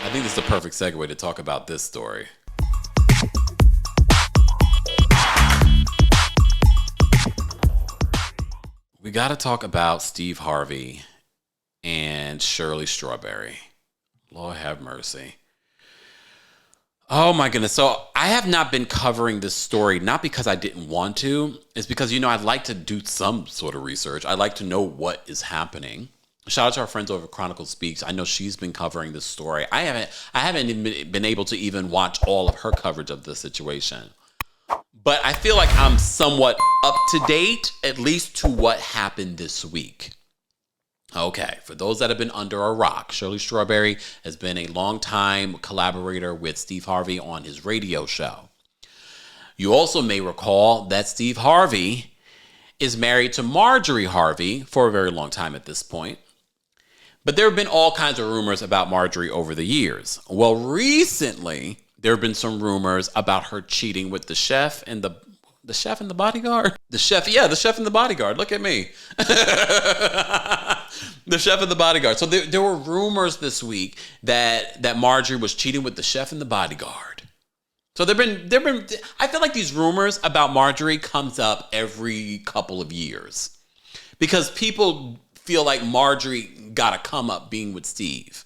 I think this is the perfect segue to talk about this story. We got to talk about Steve Harvey and Shirley Strawberry. Lord have mercy. Oh my goodness. So I have not been covering this story, not because I didn't want to. It's because, I'd like to do some sort of research. I like to know what is happening. Shout out to our friends over at Chronicle Speaks. I know she's been covering this story. I haven't even been able to even watch all of her coverage of the situation. But I feel like I'm somewhat up to date, at least to what happened this week. Okay, for those that have been under a rock, Shirley Strawberry has been a longtime collaborator with Steve Harvey on his radio show. You also may recall that Steve Harvey is married to Marjorie Harvey for a very long time at this point. But there have been all kinds of rumors about Marjorie over the years. Well, recently, there have been some rumors about her cheating with the chef and the chef and the bodyguard. The chef and the bodyguard. Look at me. The chef and the bodyguard. So there were rumors this week that Marjorie was cheating with the chef and the bodyguard. So there've been. I feel like these rumors about Marjorie comes up every couple of years because people feel like Marjorie got to come up being with Steve.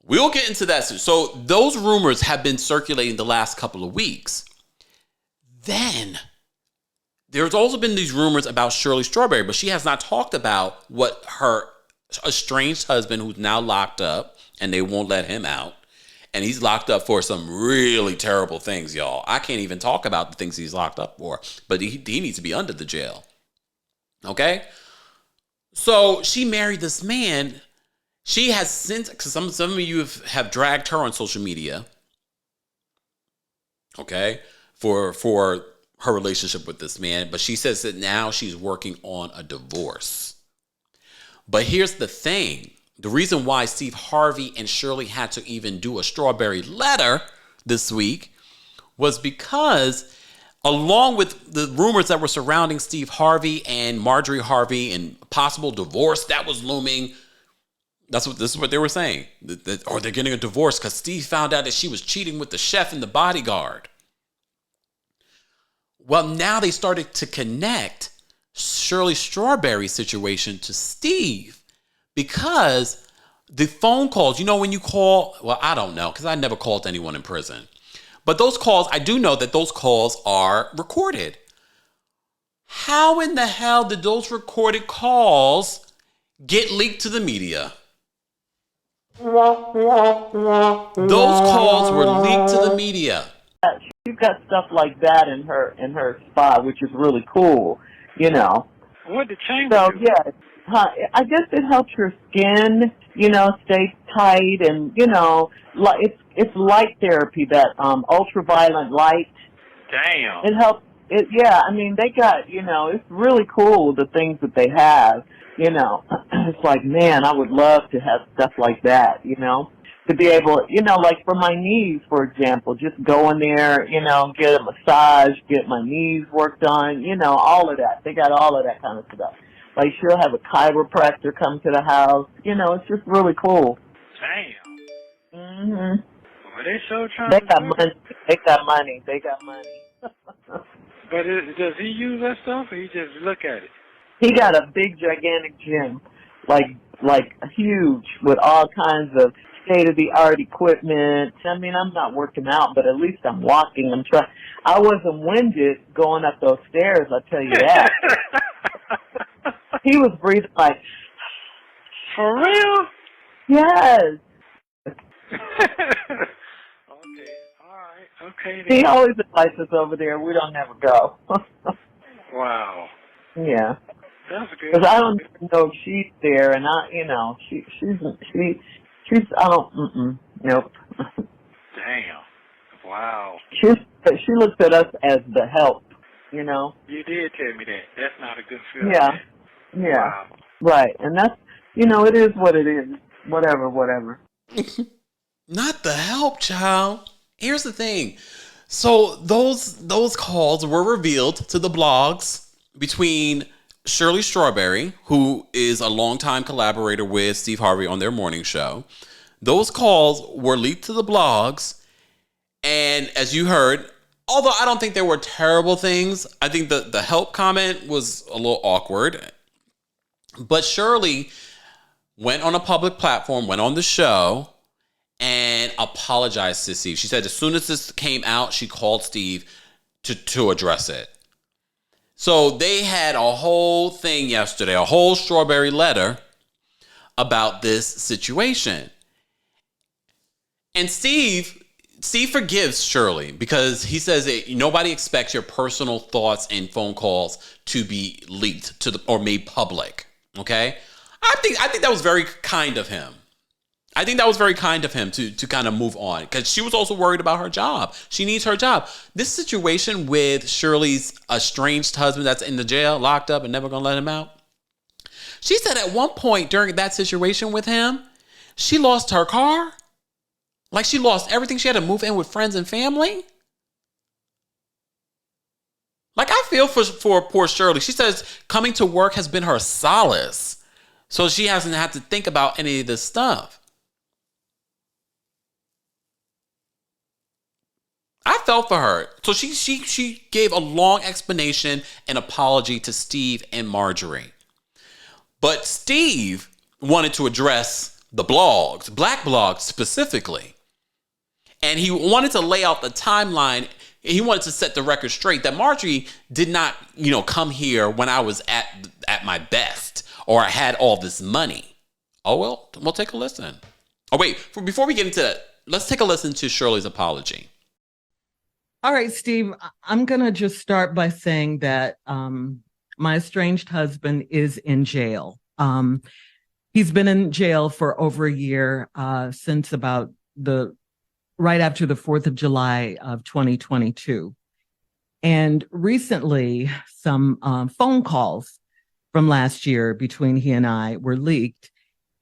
We'll get into that soon. So those rumors have been circulating the last couple of weeks. Then there's also been these rumors about Shirley Strawberry, but she has not talked about what her estranged husband, who's now locked up, and they won't let him out. And he's locked up for some really terrible things, y'all. I can't even talk about the things he's locked up for, but he needs to be under the jail. Okay? So she married this man. She has since, because some of you have dragged her on social media, okay, for her relationship with this man. But she says that now she's working on a divorce. But here's the thing. The reason why Steve Harvey and Shirley had to even do a strawberry letter this week was because, along with the rumors that were surrounding Steve Harvey and Marjorie Harvey and possible divorce that was looming, this is what they were saying. Or they're getting a divorce because Steve found out that she was cheating with the chef and the bodyguard. Well, now they started to connect Shirley Strawberry's situation to Steve because the phone calls, when you call, well, I don't know because I never called anyone in prison. But those calls, I do know that those calls are recorded. How in the hell did those recorded calls get leaked to the media? Those calls were leaked to the media. She's got stuff like that in her spa, which is really cool, What did change? So yeah, I guess it helps your skin, stay tight, and it's light therapy, that ultraviolet light. Damn. It helps. They got it's really cool the things that they have. It's like, man, I would love to have stuff like that. To be able, like for my knees, for example, just go in there, get a massage, get my knees worked on, all of that. They got all of that kind of stuff. Like she'll have a chiropractor come to the house. It's just really cool. Damn. Mhm. Well, they so trying. They got money. They got money. They got money. But does he use that stuff, or he just look at it? He got a big, gigantic gym, like huge, with all kinds of state-of-the-art equipment. I'm not working out, but at least I'm walking. I wasn't winded going up those stairs, I'll tell you that. He was breathing like... For real? Yes. Okay, all right, okay. Then. He always invites us over there. We don't never go. Wow. Yeah. That's good. Because I don't even know if she's there, and nope. Damn. Wow. She looks at us as the help, You did tell me that. That's not a good feeling. Yeah. Yeah. Wow. Right. And that's, it is what it is. Whatever. Not the help, child. Here's the thing. So those calls were revealed to the blogs between Shirley Strawberry, who is a longtime collaborator with Steve Harvey on their morning show, Those calls were leaked to the blogs. And as you heard, although I don't think there were terrible things, I think the help comment was a little awkward. But Shirley went on a public platform, went on the show, and apologized to Steve. She said as soon as this came out, she called Steve to address it. So they had a whole thing yesterday, a whole strawberry letter about this situation. And Steve forgives Shirley because he says that nobody expects your personal thoughts and phone calls to be leaked or made public. Okay? I think that was very kind of him. I think that was very kind of him to kind of move on, because she was also worried about her job. She needs her job. This situation with Shirley's estranged husband that's in the jail, locked up and never going to let him out. She said at one point during that situation with him, she lost her car. Like she lost everything. She had to move in with friends and family. Like I feel for poor Shirley. She says coming to work has been her solace. So she hasn't had to think about any of this stuff. I felt for her. So she gave a long explanation and apology to Steve and Marjorie. But Steve wanted to address the blogs, black blogs specifically. And he wanted to lay out the timeline. He wanted to set the record straight that Marjorie did not, come here when I was at my best or I had all this money. Oh, well, we'll take a listen. Oh, wait, before we get into that, let's take a listen to Shirley's apology. All right, Steve, I'm going to just start by saying that my estranged husband is in jail. He's been in jail for over a year since about right after the 4th of July of 2022. And recently, some phone calls from last year between he and I were leaked.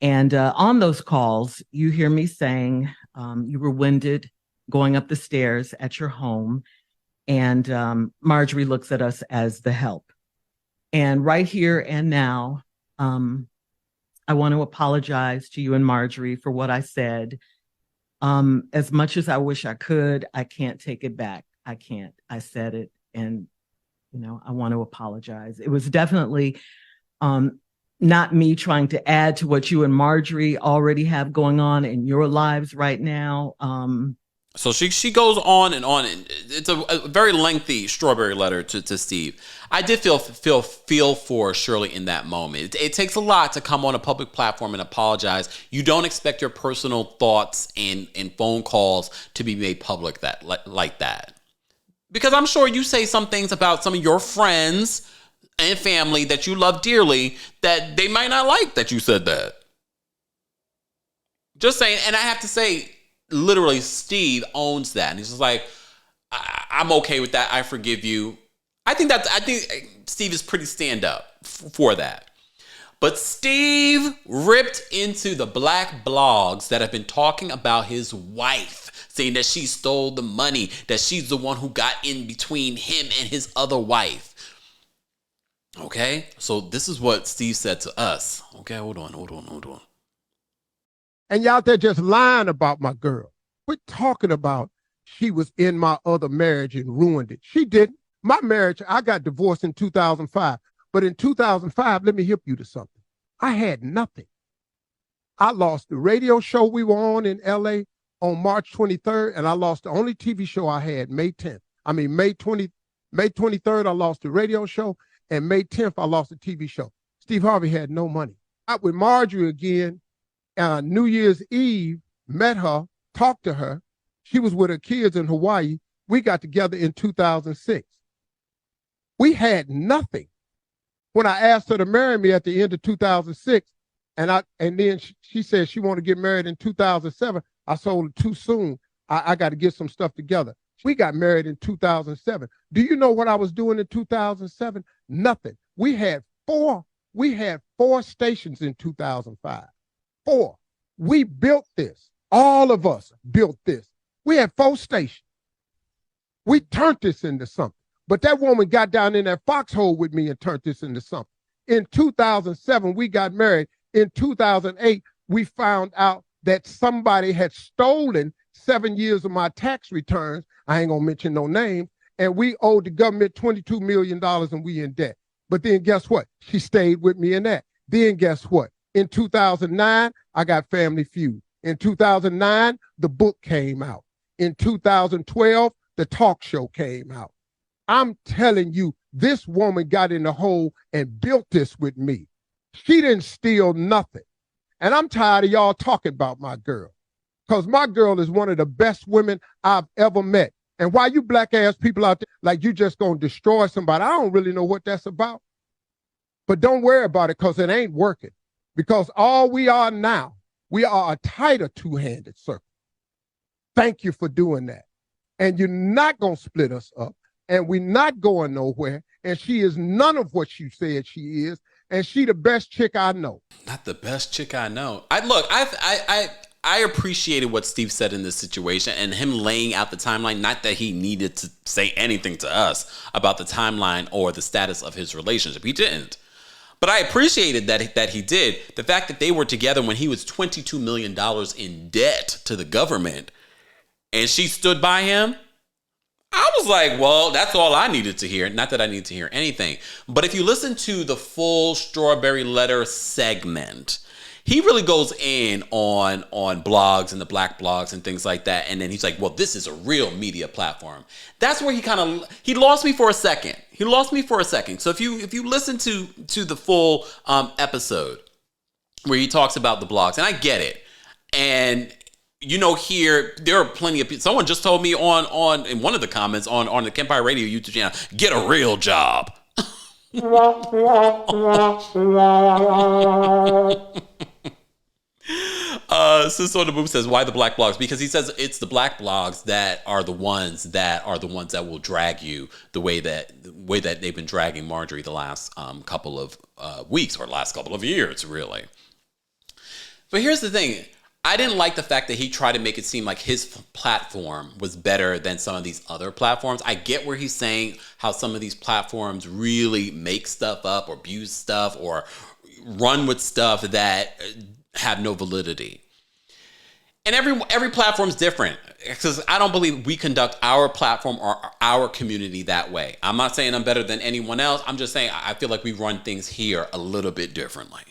And on those calls, you hear me saying you were winded going up the stairs at your home, and Marjorie looks at us as the help. And right here and now, I want to apologize to you and Marjorie for what I said. As much as I wish I could, I can't take it back. I can't. I said it, and I want to apologize. It was definitely not me trying to add to what you and Marjorie already have going on in your lives right now. So she goes on, and it's a very lengthy strawberry letter to Steve. I did feel for Shirley in that moment. It takes a lot to come on a public platform and apologize. You don't expect your personal thoughts and phone calls to be made public like that. Because I'm sure you say some things about some of your friends and family that you love dearly that they might not like that you said that. Just saying, and I have to say, literally, Steve owns that, and he's just like, "I'm okay with that. I forgive you." I think Steve is pretty stand up for that. But Steve ripped into the black blogs that have been talking about his wife, saying that she stole the money, that she's the one who got in between him and his other wife. Okay, so this is what Steve said to us. Okay, hold on. And y'all there just lying about my girl. We're talking about she was in my other marriage and ruined it. She didn't. My marriage, I got divorced in 2005. But in 2005, let me hip you to something. I had nothing. I lost the radio show we were on in LA on March 23rd, and I lost the only TV show I had May 10th. May 23rd, I lost the radio show, and May 10th, I lost the TV show. Steve Harvey had no money. Out with Marjorie again, New Year's Eve, met her, talked to her. She was with her kids in Hawaii. We got together in 2006. We had nothing. When I asked her to marry me at the end of 2006, and then she said she wanted to get married in 2007, I told her too soon. I got to get some stuff together. We got married in 2007. Do you know what I was doing in 2007? Nothing. We had four stations in 2005. 4. We built this. All of us built this. We had 4 stations. We turned this into something. But that woman got down in that foxhole with me and turned this into something. In 2007, we got married. In 2008, we found out that somebody had stolen 7 years of my tax returns. I ain't gonna mention no names. And we owed the government $22 million and we in debt. But then guess what? She stayed with me in that. Then guess what? In 2009, I got Family Feud. In 2009, the book came out. In 2012, the talk show came out. I'm telling you, this woman got in the hole and built this with me. She didn't steal nothing. And I'm tired of y'all talking about my girl, because my girl is one of the best women I've ever met. And why you black ass people out there like you just gonna destroy somebody, I don't really know what that's about. But don't worry about it, because it ain't working. Because all we are now, we are a tighter two-handed circle. Thank you for doing that. And you're not gonna split us up, and we're not going nowhere. And she is none of what you said she is. And she the best chick I know. Not the best chick I know. I appreciated what Steve said in this situation and him laying out the timeline. Not that he needed to say anything to us about the timeline or the status of his relationship. He didn't. But I appreciated that he did. The fact that they were together when he was $22 million in debt to the government and she stood by him. I was like, well, that's all I needed to hear. Not that I need to hear anything. But if you listen to the full Strawberry Letter segment, he really goes in on blogs and the black blogs and things like that. And then he's like, well, this is a real media platform. That's where he lost me for a second. So if you listen to the full episode where he talks about the blogs, and I get it. And here there are plenty of people. Someone just told me on in one of the comments on the Kempire Radio YouTube channel, get a real job. Sis on the Boom says, why the black blogs? Because he says it's the black blogs that are the ones that will drag you the way that they've been dragging Marjorie the last couple of weeks or last couple of years, really. But here's the thing. I didn't like the fact that he tried to make it seem like his platform was better than some of these other platforms. I get where he's saying how some of these platforms really make stuff up or abuse stuff or run with stuff that have no validity. And every platform's different, because I don't believe we conduct our platform or our community that way. I'm not saying I'm better than anyone else. I'm just saying I feel like we run things here a little bit differently.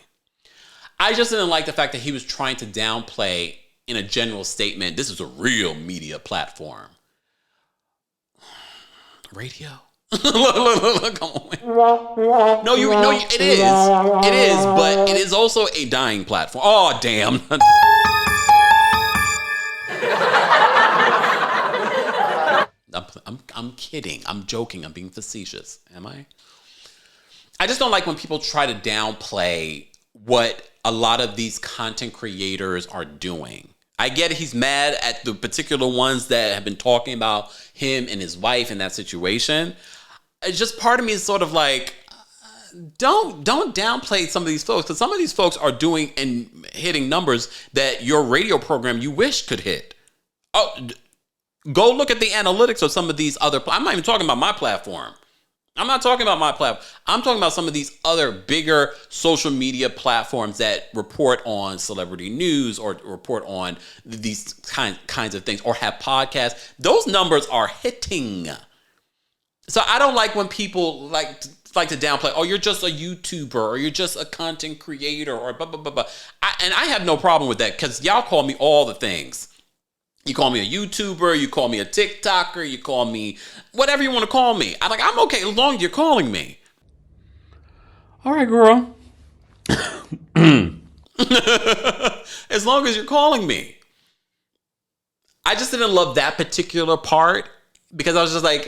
I just didn't like the fact that he was trying to downplay in a general statement, this is a real media platform. Radio? Look, come on. No, it is. It is, but it is also a dying platform. Oh, damn. I'm kidding. I'm joking. I'm being facetious. Am I? I just don't like when people try to downplay what a lot of these content creators are doing. I get it. He's mad at the particular ones that have been talking about him and his wife in that situation. It's just part of me is sort of like, don't downplay some of these folks, because some of these folks are doing and hitting numbers that your radio program you wish could hit. Oh, go look at the analytics of some of these other. I'm not even talking about my platform. I'm not talking about my platform. I'm talking about some of these other bigger social media platforms that report on celebrity news or report on these kinds of things or have podcasts. Those numbers are hitting. So I don't like when people like to downplay, oh, you're just a YouTuber or you're just a content creator or blah, blah, blah, blah. And I have no problem with that, because y'all call me all the things. You call me a YouTuber, you call me a TikToker, you call me whatever you want to call me. I'm okay as long as you're calling me. All right, girl. As long as you're calling me. I just didn't love that particular part, because I was just like,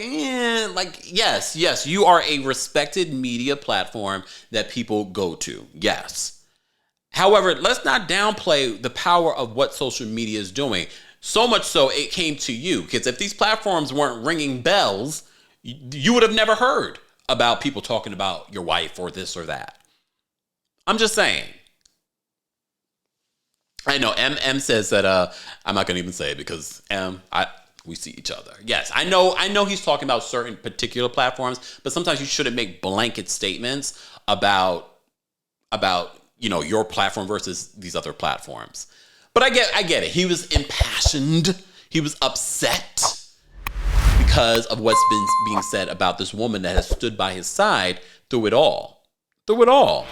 yes, you are a respected media platform that people go to. Yes. However, let's not downplay the power of what social media is doing. So much so it came to you, because if these platforms weren't ringing bells, you would have never heard about people talking about your wife or this or that. I'm just saying. I know M says that I'm not gonna even say it, because we see each other. Yes, I know he's talking about certain particular platforms, but sometimes you shouldn't make blanket statements about your platform versus these other platforms. But I get it. He was impassioned. He was upset because of what's been being said about this woman that has stood by his side through it all. Through it all.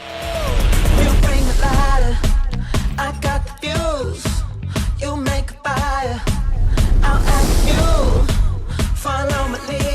You bring the lighter, I got the fuse. You make a fire, I'll ask you. Follow my lead.